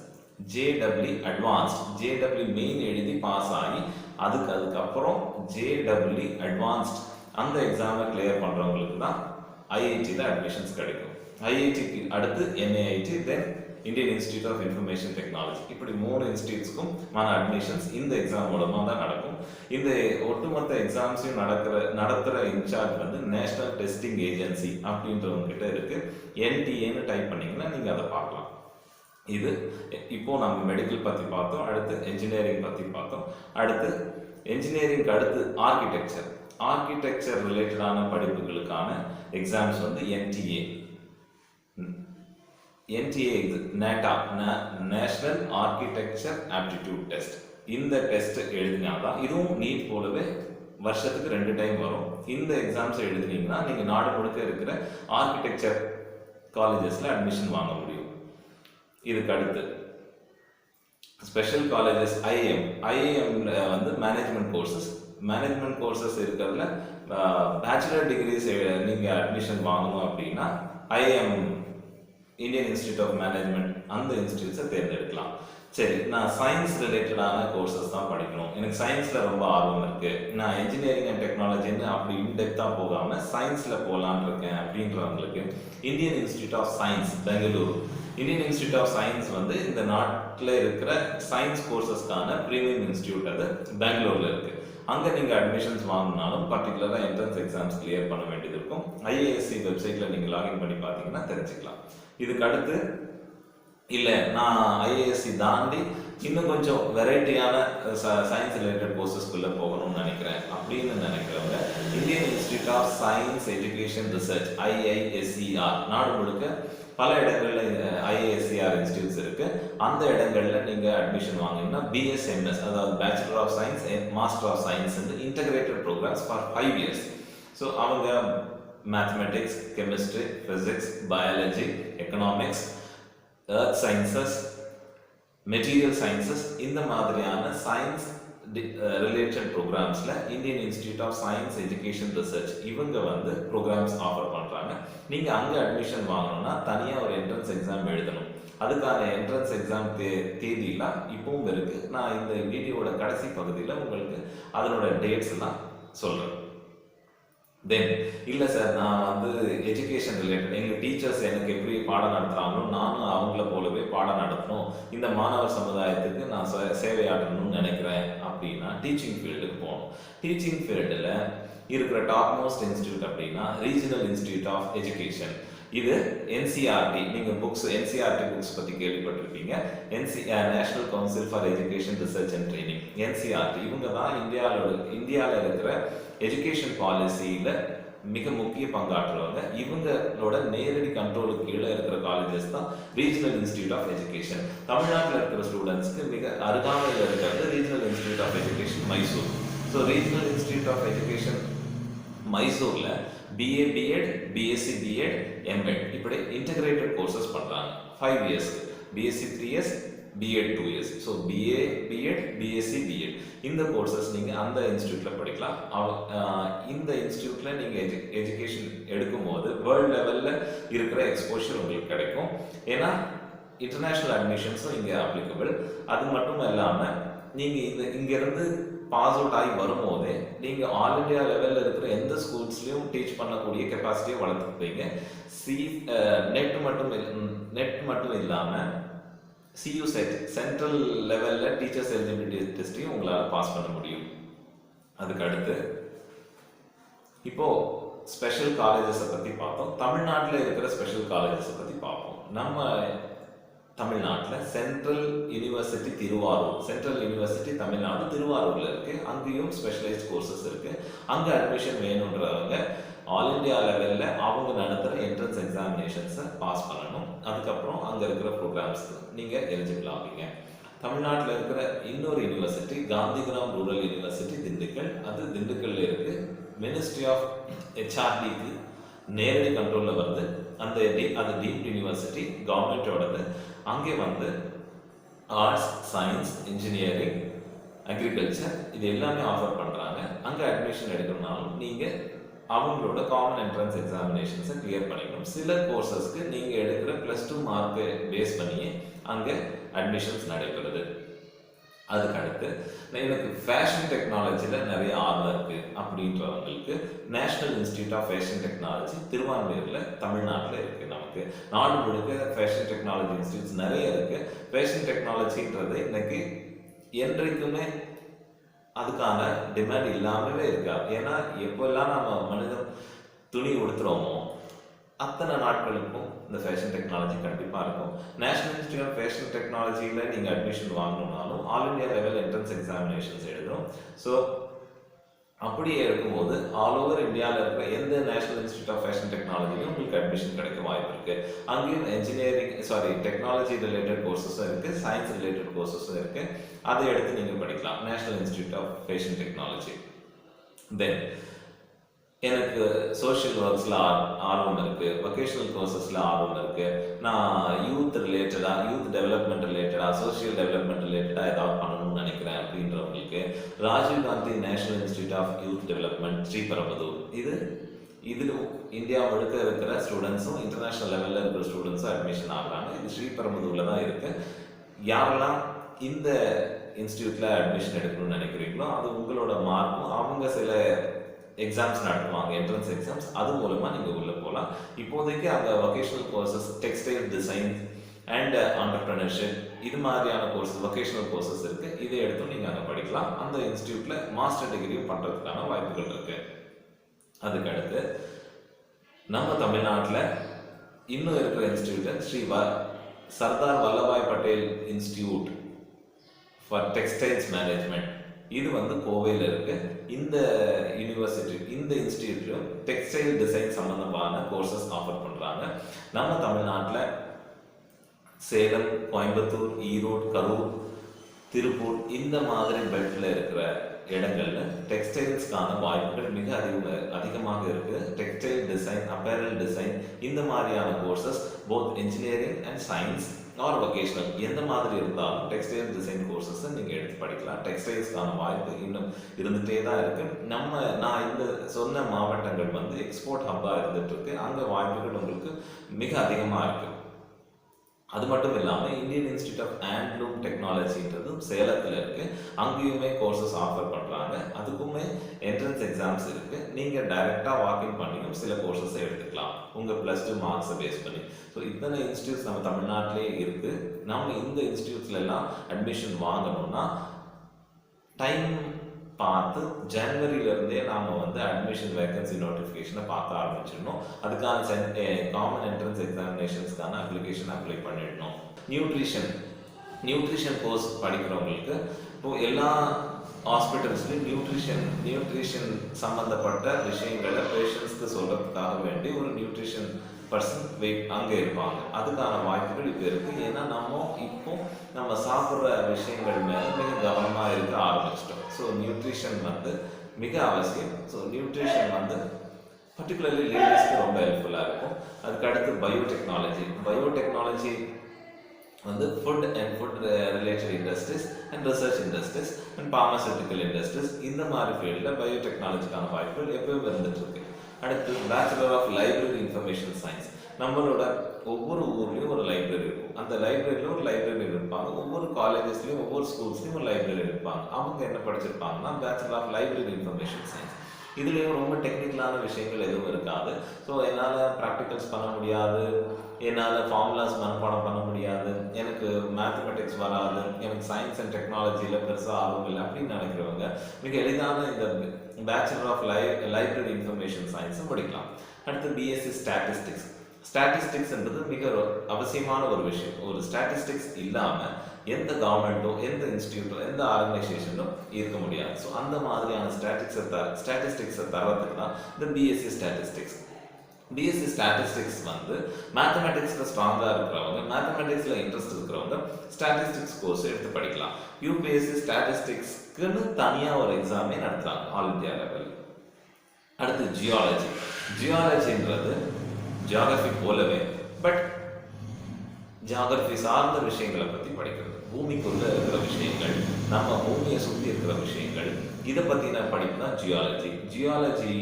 JEE advanced, JEE main எழுதி பாஸ் ஆகி அதுக்கப்புறம் JEE அட்வான்ஸ்ட் அந்த எக்ஸாமை கிளியர் பண்ணுறவங்களுக்கு தான் ஐஐடியில் அட்மிஷன்ஸ் கிடைக்கும். ஐஐடிக்கு அடுத்து NIIT, then Indian institute of Information Technology, இப்படி 3 இன்ஸ்டியூட்ஸ்க்கும் அட்மிஷன்ஸ் இந்த எக்ஸாம் மூலமாக தான் நடக்கும். இந்த ஒட்டுமொத்த எக்ஸாம்ஸையும் நடத்துகிற இன்சார்ஜ் வந்து நேஷனல் டெஸ்டிங் ஏஜென்சி அப்படின்றவங்க கிட்ட இருக்கு. என்டிஏன்னு டைப் பண்ணிங்கன்னா நீங்கள் அதை பார்க்கலாம். இது இப்போ நம்ம மெடிக்கல் பற்றி பார்த்தோம், அடுத்து என்ஜினியரிங் பற்றி பார்த்தோம். அடுத்து என்ஜினியரிங் அடுத்து ஆர்கிடெக்சர் ரிலேட்டடான படிப்புகளுக்கான எக்ஸாம்ஸ் வந்து NDA NATA, national architecture aptitude test. இந்த டெஸ்ட் எழுதினாதான், இதுவும் நீட் போலவே வருஷத்துக்கு 2 டைம் வரும். இந்த எக்ஸாம்ஸ் எழுதினீங்கன்னா நீங்கள் நாடு முழுக்க இருக்கிற ஆர்கிடெக்சர் காலேஜஸில் அட்மிஷன் வாங்க முடியும். இதுக்கு அடுத்து ஸ்பெஷல் காலேஜஸ் ஐஏஎம்ல வந்து மேனேஜ்மெண்ட் கோர்சஸ் இருக்கிறதுல பேச்சுலர் டிகிரிஸ் நீங்கள் அட்மிஷன் வாங்கணும் அப்படின்னா IIM, Indian institute of management, அந்த இன்ஸ்டிடியூட்ஸை தேர்ந்தெடுக்கலாம். சரி, நான் சயின்ஸ் ரிலேட்டடான கோர்சஸ் தான் படிக்கணும், எனக்கு சயின்ஸில் ரொம்ப ஆர்வம் இருக்குது, நான் இன்ஜினியரிங் அண்ட் டெக்னாலஜின்னு அப்படி இன்டெப்த்தாக போகாமல் சயின்ஸில் போகலான்னு இருக்கேன் அப்படின்றவங்களுக்கு Indian institute of Science Bengaluru, Indian institute of Science வந்து இந்த நாட்டில் இருக்கிற சயின்ஸ் கோர்சஸ்க்கான ப்ரீமியம் இன்ஸ்டிடியூட், அது பெங்களூரில் இருக்குது. அங்கே நீங்கள் அட்மிஷன்ஸ் வாங்கினாலும் பர்டிகுலராக என்ட்ரன்ஸ் எக்ஸாம்ஸ் கிளியர் பண்ண வேண்டியது இருக்கும். ஐஏஎஸ்சி வெப்சைட்டில் நீங்கள் லாகின் பண்ணி பார்த்தீங்கன்னா தெரிஞ்சுக்கலாம். இதுக்கு அடுத்து இல்லை நான் ஐஏஎஸ்சி தாண்டி இன்னும் கொஞ்சம் வெரைட்டியான சயின்ஸ் ரிலேட்டட் கோர்சஸ்குள்ளே போகணும்னு நினைக்கிறேன் அப்படின்னு நினைக்கிறவங்க Indian institute of science education research IISER, நாடு முழுக்க பல இடங்களில் IISER இன்ஸ்டிடியூட்ஸ் இருக்கு. அந்த இடங்களில் நீங்கள் அட்மிஷன் வாங்கினீங்கன்னா BSMS, அதாவது bachelor of science and master of science integrated programmes for 5 years. So அவங்க mathematics, chemistry, physics, biology, economics, earth sciences, material sciences, இந்த மாதிரியான சயின்ஸ் ரிலேட்டட் ப்ரோக்ராம்ஸில் Indian institute of science education Research இவங்க வந்து programs offer பண்ணுறாங்க. நீங்கள் அங்கே admission வாங்கணும்னா தனியாக ஒரு என்ட்ரன்ஸ் எக்ஸாம் எழுதணும். அதுக்கான என்ட்ரன்ஸ் எக்ஸாம் தேதியெல்லாம் இப்பவும் இருக்குது. நான் இந்த வீடியோட கடைசி பகுதியில் உங்களுக்கு அதனோட டேட்ஸ் எல்லாம் சொல்கிறேன். தென் இல்லை சார், நான் வந்து எஜுகேஷன் ரிலேட்டட் எங்கள் டீச்சர்ஸ் எனக்கு எப்படி பாடம் நடத்துகிறாங்களோ நானும் அவங்கள போலவே பாடம் நடத்தணும், இந்த மாணவர் சமுதாயத்துக்கு நான் சேவையாற்றணும்னு நினைக்கிறேன் அப்படின்னா டீச்சிங் ஃபீல்டுக்கு போகணும். டீச்சிங் ஃபீல்டில் இருக்கிற டாப் மோஸ்ட் இன்ஸ்டியூட் அப்படின்னா ரீஜனல் இன்ஸ்டிடியூட் ஆஃப் எஜுகேஷன். இது NCERT, நீங்கள் NCERT புக்ஸ் பற்றி கேள்விப்பட்டிருப்பீங்க. National council for education research and training, NCERT. இவங்க தான் இந்தியாவில் இருக்கிற எஜுகேஷன் பாலிசியில் மிக முக்கிய பங்காற்றுவாங்க. இவங்களோட நேரடி கண்ட்ரோலுக்கு கீழே இருக்கிற காலேஜஸ் தான் ரீஜனல் இன்ஸ்டிடியூட் ஆஃப் எஜுகேஷன். தமிழ்நாட்டில் இருக்கிற ஸ்டூடெண்ட்ஸ்க்கு மிக அருகாமையில் இருக்கிறது regional institute of education Mysore. So regional institute of education மைசூரில் BA BEd, BSc BEd, MEd இப்படி இன்டகிரேட்டட் கோர்சஸ் பண்ணுறாங்க 5 years, BSc 3 years, BEd 2 years. So BA BEd, BSc BEd இந்த கோர்சஸ் நீங்கள் அந்த இன்ஸ்டியூட்டில் படிக்கலாம். இந்த இன்ஸ்டியூட்டில் நீங்கள் எஜுகேஷன் எடுக்கும்போது வேர்ல்டு லெவலில் இருக்கிற எக்ஸ்போஷர் உங்களுக்கு கிடைக்கும். ஏன்னா இன்டர்நேஷ்னல் அட்மிஷன்ஸும் இங்கே அப்ளிகபிள். அது மட்டும் இல்லாமல் நீங்கள் இங்கேருந்து பாஸ் அவுட் ஆகி வரும்போதே நீங்கள் ஆல் இண்டியா லெவலில் இருக்கிற எந்த ஸ்கூல்ஸ்லையும் டீச் பண்ணக்கூடிய கெப்பாசிட்டியை வளர்த்துப்பீங்க. நெட் மட்டும் இல்லாமல் CU செட் சென்ட்ரல் லெவலில் டீச்சர்ஸ் எலிஜிபிலிட்டி டெஸ்ட்டையும் உங்களால் பாஸ் பண்ண முடியும். அதுக்கு அடுத்து இப்போது ஸ்பெஷல் காலேஜஸை பற்றி பார்த்தோம். தமிழ்நாட்டில் இருக்கிற ஸ்பெஷல் காலேஜஸை பற்றி பார்ப்போம். நம்ம தமிழ்நாட்டில் central university Thiruvarur, central university Tamil Nadu திருவாரூரில் இருக்குது. அங்கேயும் ஸ்பெஷலைஸ்ட் கோர்சஸ் இருக்குது. அங்கே அட்மிஷன் வேணுன்றவங்க ஆல் இண்டியா லெவலில் அவங்க நடத்துகிற என்ட்ரன்ஸ் எக்ஸாமினேஷன்ஸை பாஸ் பண்ணணும். அதுக்கப்புறம் அங்கே இருக்கிற ப்ரோக்ராம்ஸ்க்கு நீங்கள் எலிஜிபிள் ஆவீங்க. தமிழ்நாட்டில் இருக்கிற இன்னொரு university Gandhigram rural university Dindigul. அது திண்டுக்கல்ல இருக்குது. மினிஸ்ட்ரி ஆஃப் HRDக்கு நேரடி கண்ட்ரோலில் வருது. அது டீம்ட் யூனிவர்சிட்டி, கவர்மெண்ட்டோடது. அங்கே வந்து ஆர்ட்ஸ், சயின்ஸ், இன்ஜினியரிங், அக்ரிகல்ச்சர் இது எல்லாமே ஆஃபர் பண்ணுறாங்க. அங்கே அட்மிஷன் எடுக்கணும்னாலும் நீங்கள் அவங்களோட காமன் என்ட்ரன்ஸ் எக்ஸாமினேஷன்ஸை கிளியர் பண்ணிக்கணும். சில கோர்சஸ்க்கு நீங்கள் எடுக்கிற +2 மார்க்கை பேஸ் பண்ணியே அங்கே அட்மிஷன்ஸ் நடைபெறுது. அதுக்கு அடுத்து எனக்கு ஃபேஷன் டெக்னாலஜியில் நிறைய ஆர்வம் இருக்குது அப்படின்றவங்களுக்கு National Institute of Fashion Technology திருவான்மையூரில் தமிழ்நாட்டில் இருக்குது. நமக்கு நாடு முழுக்க ஃபேஷன் டெக்னாலஜி இன்ஸ்டியூட்ஸ் நிறைய இருக்குது. ஃபேஷன் டெக்னாலஜின்றது இன்னைக்கு என்றைக்குமே அதுக்கான டிமாண்ட் இல்லாமவே இருக்காது. ஏன்னா எப்போல்லாம் நம்ம மனிதன் துணி உடுத்துகிறோமோ அத்தனை நாட்களுக்கும் இந்த ஃபேஷன் டெக்னாலஜி கண்டிப்பாக இருக்கும். நேஷனல் இன்ஸ்டியூட் ஆஃப் ஃபேஷன் டெக்னாலஜியில் நீங்கள் அட்மிஷன் வாங்கணும்னாலும் all India level entrance examinations எழுதணும். ஸோ அப்படியே இருக்கும்போது ஆல் ஓவர் இந்தியாவில் இருக்கிற எந்த நேஷனல் இன்ஸ்டியூட் ஆஃப் ஃபேஷன் டெக்னாலஜிலையும் உங்களுக்கு அட்மிஷன் கிடைக்க வாய்ப்பு இருக்குது. அங்கேயும் டெக்னாலஜி ரிலேட்டட் கோர்சஸும் இருக்குது, சயின்ஸ் ரிலேட்டட் கோர்சஸும் இருக்குது. அதை எடுத்து நீங்கள் படிக்கலாம் National institute of Fashion Technology. Then எனக்கு சோஷியல் ஒர்க்ஸில் ஆர்வம் இருக்குது, வொகேஷனல் கோர்சஸில் ஆர்வம் இருக்குது, நான் யூத் டெவலப்மெண்ட் ரிலேட்டடாக சோஷியல் டெவலப்மெண்ட் ரிலேட்டடாக ஏதாவது பண்ணணும்னு நினைக்கிறேன் அப்படின்றவங்களுக்கு Rajiv Gandhi national institute of youth development Sriperumbudur, இதில் இந்தியா முழுக்க இருக்கிற ஸ்டூடெண்ட்ஸும் இன்டர்நேஷ்னல் லெவலில் இருக்கிற ஸ்டூடெண்ட்ஸும் அட்மிஷன் ஆகுறாங்க. இது ஸ்ரீபெரும்புதூரில் தான் இருக்குது. யாரெல்லாம் இந்த இன்ஸ்டியூட்டில் அட்மிஷன் எடுக்கணும்னு நினைக்கிறீங்களோ அது உங்களோட மார்க்கும் அவங்க சில எக்ஸாம்ஸ் நடத்துவாங்க, என்ட்ரன்ஸ் எக்ஸாம்ஸ், அது மூலமாக நீங்கள் உள்ளே போகலாம். இப்போதைக்கு அங்கே vocational courses, textile design and entrepreneurship இது மாதிரியான கோர்சஸ், வொகேஷனல் கோர்சஸ் இருக்குது. இதை எடுத்தும் நீங்கள் அங்கே படிக்கலாம். அந்த இன்ஸ்டியூட்டில் மாஸ்டர் டிகிரியும் பண்ணுறதுக்கான வாய்ப்புகள் இருக்குது. அதுக்கு அடுத்து நம்ம தமிழ்நாட்டில் இன்னும் இருக்கிற institute Sardar Vallabhbhai Patel institute for textiles management, இது கோவையில் இருக்கு. இந்த யூனிவர்சிட்டி, இந்த இன்ஸ்டியூட்லையும் டெக்ஸ்டைல் டிசைன் சம்பந்தமான கோர்சஸ் ஆஃபர் பண்ணுறாங்க. நம்ம தமிழ்நாட்டில் சேலம், கோயம்புத்தூர், ஈரோடு, கரூர், திருப்பூர் இந்த மாதிரி பெல்ட்டில் இருக்கிற இடங்கள்ல டெக்ஸ்டைல்ஸ்க்கான வாய்ப்புகள் மிக அதிகமாக இருக்குது. டெக்ஸ்டைல் டிசைன், அப்பேரல் டிசைன் இந்த மாதிரியான courses both engineering and science or vocational எந்த மாதிரி இருந்தாலும் டெக்ஸ்டைல் டிசைன் கோர்சஸை நீங்கள் எடுத்து படிக்கலாம். டெக்ஸ்டைல்ஸ்க்கான வாய்ப்பு இன்னும் இருந்துகிட்டே தான் இருக்குது. நான் இந்த சொன்ன மாவட்டங்கள் எக்ஸ்போர்ட் ஹப்பாக இருந்துட்டு இருக்கு. அங்கே வாய்ப்புகள் உங்களுக்கு மிக அதிகமாக இருக்குது. அது மட்டும் இல்லாமல் இந்தியன் இன்ஸ்டியூட் ஆஃப் ஹேண்ட்லூம் டெக்னாலஜின்றதும் சேலத்தில் இருக்குது. அங்கேயுமே கோர்சஸ் ஆஃபர் பண்ணுறாங்க. அதுக்குமே என்ட்ரன்ஸ் எக்ஸாம்ஸ் இருக்குது. நீங்கள் டைரெக்டாக வாக்கின் பண்ணியும் சில கோர்சஸை எடுத்துக்கலாம் உங்கள் +2 மார்க்ஸை பேஸ் பண்ணி. ஸோ இத்தனை இன்ஸ்டியூட்ஸ் நம்ம தமிழ்நாட்டிலே இருக்குது. நம்ம இந்த இன்ஸ்டியூட்ஸ்லாம் அட்மிஷன் வாங்கணும்னா டைம் பார்த்து ஜனவரியிலேருந்தே நாம் அட்மிஷன் வேகன்சி நோட்டிஃபிகேஷனை பார்க்க ஆரம்பிச்சிடணும். அதுக்கான காமன் என்ட்ரன்ஸ் எக்ஸாமினேஷன்ஸ்க்கான அப்ளை பண்ணிடணும். நியூட்ரிஷன் கோர்ஸ் படிக்கிறவங்களுக்கு இப்போது எல்லா ஹாஸ்பிட்டல்ஸ்லையும் நியூட்ரிஷன் சம்மந்தப்பட்ட விஷயங்களை பேஷண்ட்ஸ்க்கு சொல்கிறதுக்காக வேண்டி ஒரு நியூட்ரிஷன் பர்சன் அங்கே இருப்பாங்க. அதுக்கான வாய்ப்புகள் இப்போ இருக்குது. ஏன்னா நம்ம சாப்பிட்ற விஷயங்கள் மேலே மிக கவனமாக இருக்க ஆரம்பிச்சிட்டோம். ஸோ நியூட்ரிஷன் மிக அவசியம். ஸோ நியூட்ரிஷன் பர்டிகுலர்லி லேடிஸ்க்கு ரொம்ப ஹெல்ப்ஃபுல்லாக இருக்கும். அதுக்கு அடுத்து biotechnology food and food related industries and research industries and pharmaceutical industries இந்த மாதிரி ஃபீல்டில் பயோடெக்னாலஜிக்கான வாய்ப்புகள் எப்பவும் இருந்துட்டு இருக்கு. அடுத்து bachelor of library information science. நம்மளோட ஒவ்வொரு ஊர்லேயும் ஒரு லைப்ரரி இருக்கும். அந்த லைப்ரரியில் ஒரு லைப்ரரி இருப்பாங்க. ஒவ்வொரு காலேஜஸ்லையும் ஒவ்வொரு ஸ்கூல்ஸ்லையும் ஒரு லைப்ரரி இருப்பாங்க. அவங்க என்ன படிச்சிருப்பாங்கன்னா bachelor of library information science. இதுலேயும் ரொம்ப டெக்னிக்கலான விஷயங்கள் எதுவும் இருக்காது. ஸோ என்னால் ப்ராக்டிகல்ஸ் பண்ண முடியாது, என்னால் ஃபார்முலாஸ் மனப்பாடம் பண்ண முடியாது, எனக்கு மேத்தமெட்டிக்ஸ் வராது, எனக்கு சயின்ஸ் அண்ட் டெக்னாலஜியில் பெருசாக ஆர்வம் இல்லை அப்படின்னு நினைக்கிறவங்க மிக எளிதான இந்த பேச்சுலர் ஆஃப் லைப்ரரி இன்ஃபர்மேஷன் சயின்ஸும் படிக்கலாம். அடுத்து பிஎஸ்சி ஸ்டாட்டிஸ்டிக்ஸ் என்பது மிக அவசியமான ஒரு விஷயம். ஒரு ஸ்டாட்டிஸ்டிக்ஸ் இல்லாமல் எந்த கவர்மெண்ட்டோ எந்த இன்ஸ்டியூட்டோ எந்த ஆர்கனைசேஷனும் இருக்க முடியாது. ஸோ அந்த மாதிரியான ஸ்டாட்டிஸ்டிக்ஸை தரத்துக்கு தான் இந்த பிஎஸ்சி ஸ்டாட்டிஸ்டிக்ஸ் மேத்தமெட்டிக்ஸில் ஸ்ட்ராங்காக இருக்கிறவங்க, மேத்தமெட்டிக்ஸில் இன்ட்ரெஸ்ட் இருக்கிறவங்க ஸ்டாட்டிஸ்டிக்ஸ் கோர்ஸ் எடுத்து படிக்கலாம். யூபிஎஸ்சி ஸ்டாட்டிஸ்டிக்ஸ்க்குன்னு தனியாக ஒரு எக்ஸாமே நடத்துகிறாங்க ஆல் இந்தியா லெவல். அடுத்து ஜியாலஜின்றது ஜியாகிரபி போலவே பட் ஜியாகிரபி சார்ந்த விஷயங்களை பற்றி படிக்கிறது. பூமிக்குள்ள இருக்கிற விஷயங்கள், நம்ம பூமியை சுற்றி இருக்கிற விஷயங்கள், இதை பற்றின படிப்பு தான் ஜியாலஜி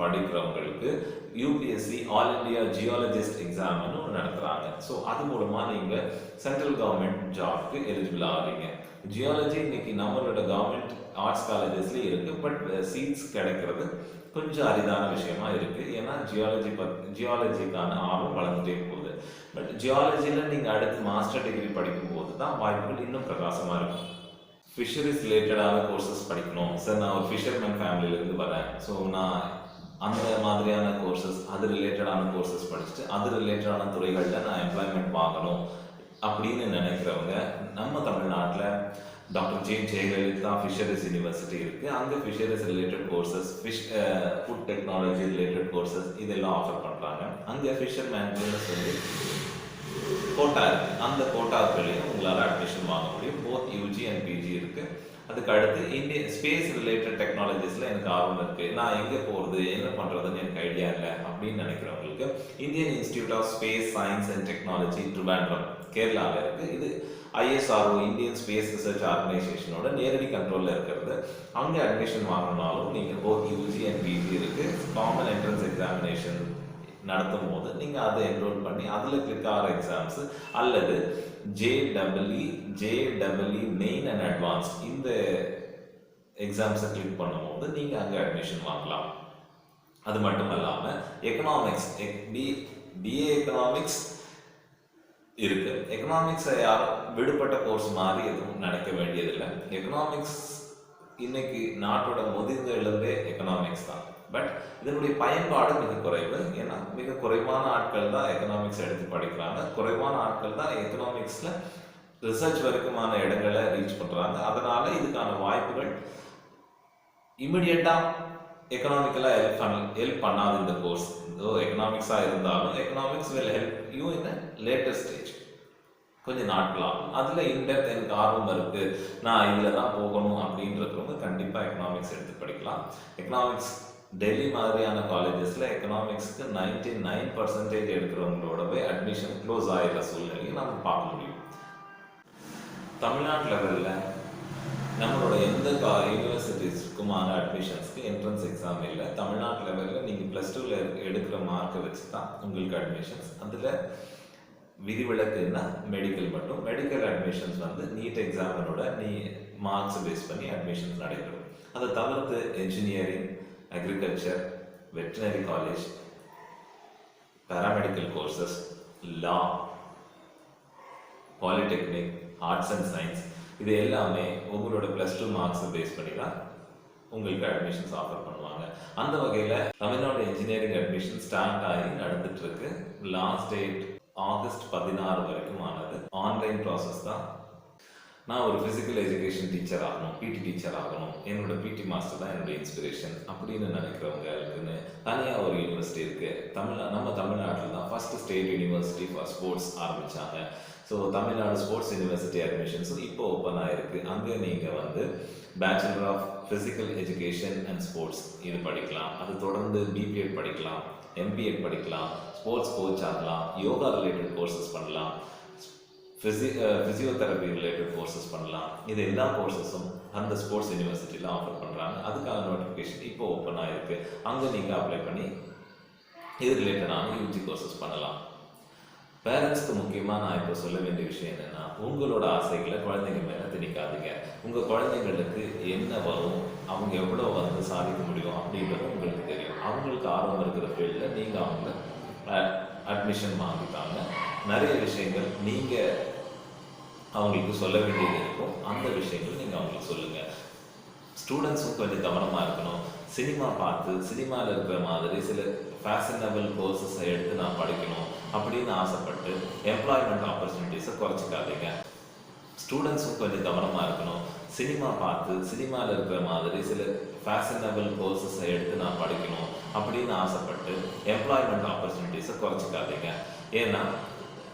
படிக்கிறவங்களுக்கு யூபிஎஸ்சி ஆல் இண்டியா ஜியாலஜிஸ்ட் எக்ஸாம்னு ஒன்று நடத்துகிறாங்க. ஸோ அது மூலமாக நீங்கள் சென்ட்ரல் கவர்மெண்ட் ஜாப்க்கு எலிஜிபிள் ஆகிறீங்க. ஜியாலஜி இன்னைக்கு நம்மளோட கவர்மெண்ட் ஆர்ட்ஸ் காலேஜஸ்லேயும் இருக்குது, பட் சீட்ஸ் கிடைக்கிறது கொஞ்சம் அரிதான விஷயமா இருக்குது. ஏன்னா ஜியாலஜிக்கான ஆர்வம் வளர்ந்துட்டே போகுது. பட் ஜியாலஜியில் நீங்கள் அடுத்து மாஸ்டர் டிகிரி படிக்கும்போது தான் வாய்ப்புகள் இன்னும் பிரகாசமாக இருக்கும். ஃபிஷரிஸ் ரிலேட்டடான கோர்சஸ் படிக்கணும் சார், நான் ஒரு ஃபிஷர்மேன் ஃபேமிலியிலேருந்து வரேன், ஸோ நான் அந்த மாதிரியான கோர்சஸ், அது ரிலேட்டடான கோர்சஸ் படிச்சுட்டு அது ரிலேட்டடான துறைகளில் நான் எம்ப்ளாய்மெண்ட் வாங்கணும் அப்படின்னு நினைக்கிறவங்க நம்ம தமிழ்நாட்டில் டாக்டர் ஜெயலலிதா ஃபிஷரிஸ் யூனிவர்சிட்டி இருக்குது. அங்கே fisheries related courses, food technology related courses இதெல்லாம் ஆஃபர் பண்ணுறாங்க. அங்கே ஃபிஷர்மேனுக்குன்னு சொல்லி கோட்டா இருக்குது. அந்த கோட்டாக்களையும் உங்களால் அட்மிஷன் வாங்க முடியும். போத் யூஜி அண்ட் பிஜி இருக்குது. அதுக்கு அடுத்து ஸ்பேஸ் ரிலேட்டட் டெக்னாலஜிஸில் எனக்கு ஆர்வம் இருக்குது, நான் எங்கே போகிறது என்ன பண்ணுறதுன்னு எனக்கு ஐடியா இல்லை அப்படின்னு நினைக்கிறவங்களுக்கு Indian institute of space science and technology Trivandrum கேரளாவில் இருக்குது. இது ISRO இந்தியன் ஸ்பேஸ் ரிசர்ச் ஆர்கனைசேஷனோட நேரடி கண்ட்ரோலில் இருக்கிறது. அங்கே அட்மிஷன் வாங்கினாலும் நீங்கள் போத் யூஜி அண்ட் பிஜி இருக்குது. காமன் என்ட்ரன்ஸ் எக்ஸாமினேஷன் நடத்தும் போது நீங்கள் அதை என்ரோல் பண்ணி அதில் கிளிக் ஆகிற எக்ஸாம்ஸு அல்லது JEE மெயின் அண்ட் அட்வான்ஸ் இந்த எக்ஸாம்ஸை கிளிக் பண்ணும்போது நீங்கள் அங்கே அட்மிஷன் வாங்கலாம். அது மட்டும் இல்லாமல் எக்கனாமிக்ஸ், BA எக்கனாமிக்ஸ் இருக்கு. எக்கனாமிக்ஸை யாரும் விடுபட்ட கோர்ஸ் மாதிரி எதுவும் நினைக்க வேண்டியதில்லை. எக்கனாமிக்ஸ் இன்னைக்கு நாட்டோட முதிர்ந்த இளவே எக்கனாமிக்ஸ் தான். பட் இதனுடைய பயன்பாடு மிக குறைவு. ஏன்னா மிக குறைவான ஆட்கள் தான் எக்கனாமிக்ஸ் எடுத்து படிக்கிறாங்க, குறைவான ஆட்கள் தான் எக்கனாமிக்ஸில் ரிசர்ச் வரைக்குமான இடங்களை ரீச் பண்ணுறாங்க. அதனால இதுக்கான வாய்ப்புகள் இமிடியட்டாக எக்கனாமிக்கலாக ஹெல்ப் பண்ணாது இந்த கோர்ஸ். எக்கனாமிக்ஸாக இருந்தாலும் economics will help you in a later stage, கொஞ்சம் நாட்கள் ஆகும். அதில் இன்டெப்த் எனக்கு ஆர்வம் இருக்குது, நான் இதில் தான் போகணும் அப்படின்றவங்க கண்டிப்பாக எக்கனாமிக்ஸ் எடுத்து படிக்கலாம். எக்கனாமிக்ஸ் டெல்லி மாதிரியான காலேஜஸில் எக்கனாமிக்ஸ்க்கு 99% எடுக்கிறவங்களோடவே அட்மிஷன் க்ளோஸ் ஆகிற சூழ்நிலையை நம்ம பார்க்க முடியும். தமிழ்நாட்டு லெவலில் நம்மளோட எந்த யூனிவர்சிட்டிஸ்க்குமான அட்மிஷன்ஸ்க்கு என்ட்ரன்ஸ் எக்ஸாம் இல்லை. தமிழ்நாட்டு லெவலில் நீங்கள் +2 எடுக்கிற மார்க்கை வச்சு தான் உங்களுக்கு அட்மிஷன்ஸ். அதில் விதிவிலக்குன்னா மெடிக்கல் மட்டும். மெடிக்கல் அட்மிஷன்ஸ் வந்து நீட் எக்ஸாமினோட மார்க்ஸ் பேஸ் பண்ணி அட்மிஷன்ஸ் நடைபெறும். அதை தவிர்த்து engineering, agriculture, veterinary college, paramedical courses, law, polytechnic, arts and science இது எல்லாமே உங்களோட +2 மார்க்ஸை பேஸ் பண்ணி தான் உங்களுக்கு அட்மிஷன்ஸ் ஆஃபர் பண்ணுவாங்க. அந்த வகையில் தமிழ்நாடு இன்ஜினியரிங் அட்மிஷன் ஸ்டார்ட் ஆகி நடந்துட்டு இருக்கு. லாஸ்ட் டேட் ஆகஸ்ட் 16 வரைக்கும் ஆனது. ஆன்லைன் ப்ராசஸ் தான். நான் ஒரு ஃபிசிக்கல் எஜுகேஷன் டீச்சர் ஆகணும், PT டீச்சர் ஆகணும், என்னோட PT மாஸ்டர் தான் என்னோட இன்ஸ்பிரேஷன் அப்படின்னு நினைக்கிறவங்களுக்குன்னு தனியாக ஒரு யூனிவர்சிட்டி இருக்குது. நம்ம தமிழ்நாட்டில் தான் first state university for sports ஆரம்பித்தாங்க. ஸோ தமிழ்நாடு ஸ்போர்ட்ஸ் யூனிவர்சிட்டி அட்மிஷன்ஸும் இப்போ ஓப்பன் ஆகிருக்கு. அங்கே நீங்கள் வந்து bachelor of physical education and sports இது படிக்கலாம். அது தொடர்ந்து BPEd படிக்கலாம், MPEd படிக்கலாம், ஸ்போர்ட்ஸ் கோச் ஆகலாம், யோகா ரிலேட்டட் கோர்சஸ் பண்ணலாம், ஃபிசியோதெரப்பி ரிலேட்டட் கோர்சஸ் பண்ணலாம். இது எல்லா கோர்சஸும் அந்த ஸ்போர்ட்ஸ் யூனிவர்சிட்டியில் ஆஃபர் பண்ணுறாங்க. அதுக்கான நோட்டிஃபிகேஷன் இப்போ ஓப்பன் ஆகிருக்கு. அங்கே நீங்கள் அப்ளை பண்ணி இது ரிலேட்டடான UG கோர்சஸ் பண்ணலாம். பேரண்ட்ஸ்க்கு முக்கியமாக நான் இப்போ சொல்ல வேண்டிய விஷயம் என்னென்னா, உங்களோட ஆசைகளை குழந்தைங்க மேலே திணிக்காதீங்க. உங்கள் குழந்தைங்களுக்கு என்ன வரும், அவங்க எவ்வளோ வந்து சாதிக்க முடியும் அப்படின்றது உங்களுக்கு தெரியும். அவங்களுக்கு ஆர்வம் இருக்கிற ஃபீல்டில் நீங்கள் அவங்க அட்மிஷன் வாங்கிட்டாங்க. நிறைய விஷயங்கள் நீங்கள் அவங்களுக்கு சொல்ல வேண்டியது இருக்கும். அந்த விஷயங்கள் நீங்கள் அவங்களுக்கு சொல்லுங்கள். ஸ்டூடெண்ட்ஸும் கொஞ்சம் கவனமாக இருக்கணும். சினிமா பார்த்து சினிமாவில் இருக்கிற மாதிரி சில ஃபேஷனபிள் கோர்சஸை எடுத்து நான் படிக்கணும் அப்படின்னு ஆசைப்பட்டு எம்ப்ளாய்மெண்ட் ஆப்பர்ச்சுனிட்டிஸை குறைச்சிக்காதீங்க. ஸ்டூடெண்ட்ஸும் கொஞ்சம் கவனமாக இருக்கணும். சினிமா பார்த்து சினிமாவில் இருக்கிற மாதிரி சில ஃபேஷனபிள் கோர்சஸை எடுத்து நான் படிக்கணும் அப்படின்னு ஆசைப்பட்டு எம்ப்ளாய்மெண்ட் ஆப்பர்ச்சுனிட்டிஸை குறைச்சிக்காதீங்க. ஏன்னா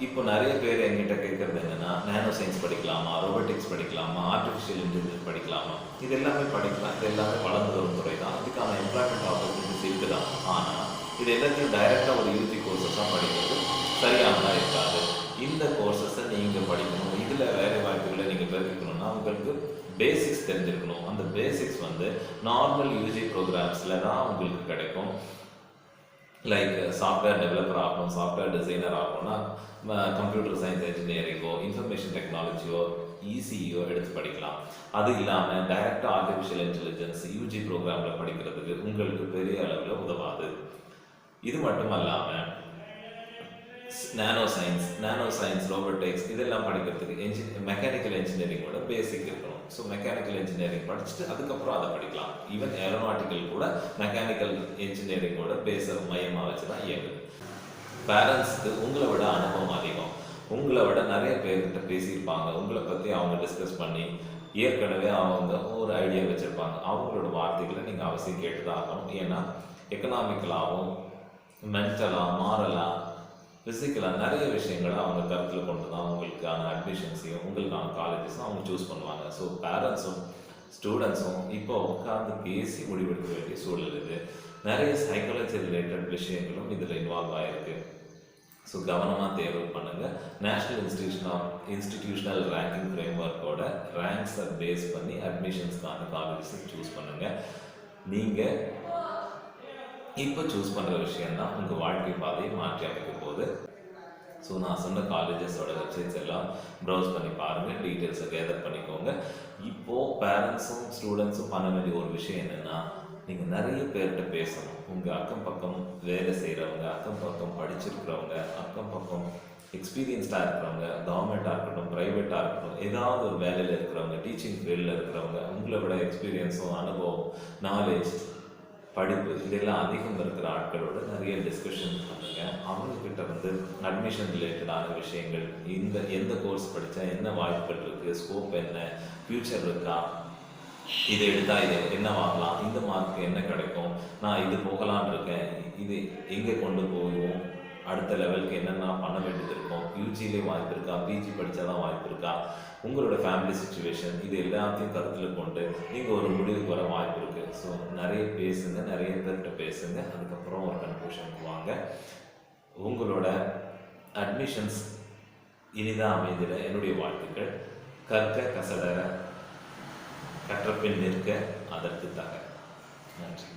இப்போ நிறைய பேர் என்கிட்ட கேட்குறது என்னென்னா, நானோ சயின்ஸ் படிக்கலாமா, ரோபோட்டிக்ஸ் படிக்கலாமா, ஆர்டிஃபிஷியல் இன்டெலிஜென்ஸ் படிக்கலாமா, இது எல்லாமே படிக்கலாம். இது எல்லாமே வளர்ந்து வரும் துறை தான். இதுக்கான எம்ப்ளாய்மெண்ட் ஆப்பர்ச்சுனிட்டிஸ் இருக்குது தான். ஆனால் இது எல்லாத்தையும் டைரெக்டாக ஒரு UG கோர்சஸாக படிக்கிறது சரியானதாக இருக்காது. இந்த கோர்சஸை நீங்கள் படிக்கணும். இதில் வேலை வாய்ப்புகளை நீங்கள் பெருக்கணும்னா உங்களுக்கு பேசிக்ஸ் தெரிஞ்சிருக்கணும். அந்த பேசிக்ஸ் வந்து நார்மல் UG ப்ரோக்ராம்ஸில் தான் உங்களுக்கு கிடைக்கும். லைக் சாஃப்ட்வேர் டெவலப்பர் ஆகணும், சாஃப்ட்வேர் டிசைனர் ஆகணும்னா கம்ப்யூட்டர் சயின்ஸ் இன்ஜினியரிங்கோ, இன்ஃபர்மேஷன் டெக்னாலஜியோ, இசிஇயோ எடுத்து படிக்கலாம். அது இல்லாமல் டைரக்டாக ஆர்டிஃபிஷியல் இன்டெலிஜென்ஸ் யூஜி ப்ரோக்ராமில் படிக்கிறதுக்கு உங்களுக்கு பெரிய அளவில் உதவாது. இது மட்டும் அல்லாமல் நானோ சயின்ஸ் ரோபோட்டிக்ஸ் இதெல்லாம் படிக்கிறதுக்கு மெக்கானிக்கல் இன்ஜினியரிங்கோட பேசிக் இருக்கணும். ஸோ மெக்கானிக்கல் இன்ஜினியரிங் படிச்சுட்டு அதுக்கப்புறம் அதை படிக்கலாம். ஈவன் ஏரோநாட்டிக்கல் கூட மெக்கானிக்கல் இன்ஜினியரிங்கோட பேஸை மையமாக வச்சு தான் இயங்குது. பேரண்ட்ஸுக்கு உங்களை விட அனுபவம் அதிகம், உங்களை விட நிறைய பேர்கிட்ட பேசியிருப்பாங்க, உங்களை பற்றி அவங்க டிஸ்கஸ் பண்ணி ஏற்கனவே அவங்க ஒரு ஐடியா வச்சுருப்பாங்க. அவங்களோட வார்த்தைகளை நீங்கள் அவசியம் கேட்டு தான் ஆகணும். ஏன்னா எக்கனாமிக்கலாகவும் மென்டலாக மாரலாக ஃபிசிக்கலாக நிறைய விஷயங்களை அவங்க கருத்தில் கொண்டு தான் உங்களுக்கான அட்மிஷன்ஸையும் உங்களுக்கான காலேஜஸும் அவங்க சூஸ் பண்ணுவாங்க. ஸோ பேரண்ட்ஸும் ஸ்டூடெண்ட்ஸும் இப்போ உட்காந்து பேசி முடிவெடுக்க வேண்டிய சூழல் இது. நிறைய சைக்காலஜி ரிலேட்டட் விஷயங்களும் இதில் இன்வால்வ் ஆகிருக்கு. ஸோ கவனமாக தேர்வு பண்ணுங்கள். நேஷ்னல் இன்ஸ்டிடியூஷனல் ரேங்கிங் ஃப்ரேம்வொர்க்கோட ரேங்க்ஸை பேஸ் பண்ணி அட்மிஷன்ஸ்க்கான காலேஜஸை சூஸ் பண்ணுங்கள். நீங்கள் இப்போ சூஸ் பண்ணுற விஷயந்தான் உங்கள் வாழ்க்கை பாதையை மாற்றி அமைக்க போகுது. ஸோ நான் சொன்ன காலேஜஸோட வெப்சைட்ஸ் எல்லாம் ப்ரௌஸ் பண்ணி பாருங்கள், டீட்டெயில்ஸை கேதர் பண்ணிக்கோங்க. இப்போது பேரண்ட்ஸும் ஸ்டூடெண்ட்ஸும் பண்ண வேண்டிய ஒரு விஷயம் என்னென்னா, நீங்கள் நிறைய பேர்கிட்ட பேசணும். உங்கள் அக்கம் பக்கம் வேலை செய்கிறவங்க, அக்கம் பக்கம் படிச்சிருக்கிறவங்க, அக்கம் பக்கம் எக்ஸ்பீரியன்ஸ்டாக இருக்கிறவங்க, கவர்மெண்ட்டாக இருக்கட்டும் ப்ரைவேட்டாக இருக்கட்டும், ஏதாவது ஒரு வேலையில் இருக்கிறவங்க, டீச்சிங் ஃபீல்டில் இருக்கிறவங்க, உங்களை விட எக்ஸ்பீரியன்ஸும் அனுபவம் நாலேஜ் படிப்பு இதெல்லாம் அதிகம் இருக்கிற ஆட்களோட நிறைய டிஸ்கஷன் பண்ணுங்கள். அவங்கக்கிட்ட அட்மிஷன் ரிலேட்டடான விஷயங்கள், எந்த கோர்ஸ் படித்தா என்ன வாய்ப்புகள் இருக்குது, ஸ்கோப் என்ன, ஃப்யூச்சர் இருக்கா, இதை எடுத்தால் இது என்ன வாங்கலாம், இந்த மார்க்கு என்ன கிடைக்கும், நான் இது போகலான்னு இருக்கேன், இது எங்கே கொண்டு போவோம், அடுத்த லெவலுக்கு என்னென்ன பண்ண வேண்டியது இருக்கும், யூஜிலே வாய்ப்பு இருக்கா, பிஜி படித்தா தான் வாய்ப்பு இருக்கா, உங்களோட ஃபேமிலி சுச்சுவேஷன், இது எல்லாத்தையும் கருத்தில் கொண்டு நீங்கள் ஒரு முடிவுக்கு வர வாய்ப்பு இருக்குது. ஸோ நிறைய பேசுங்க, நிறைய பேர்கிட்ட பேசுங்க, அதுக்கப்புறம் ஒரு கன்க்ளூஷனுக்கு வாங்க. உங்களோட அட்மிஷன்ஸ் இனிதான் அமைதியில் என்னுடைய வாழ்த்துக்கள். கற்க கசடர கற்றப்பின் நிற்க அதற்கு தக. நன்றி.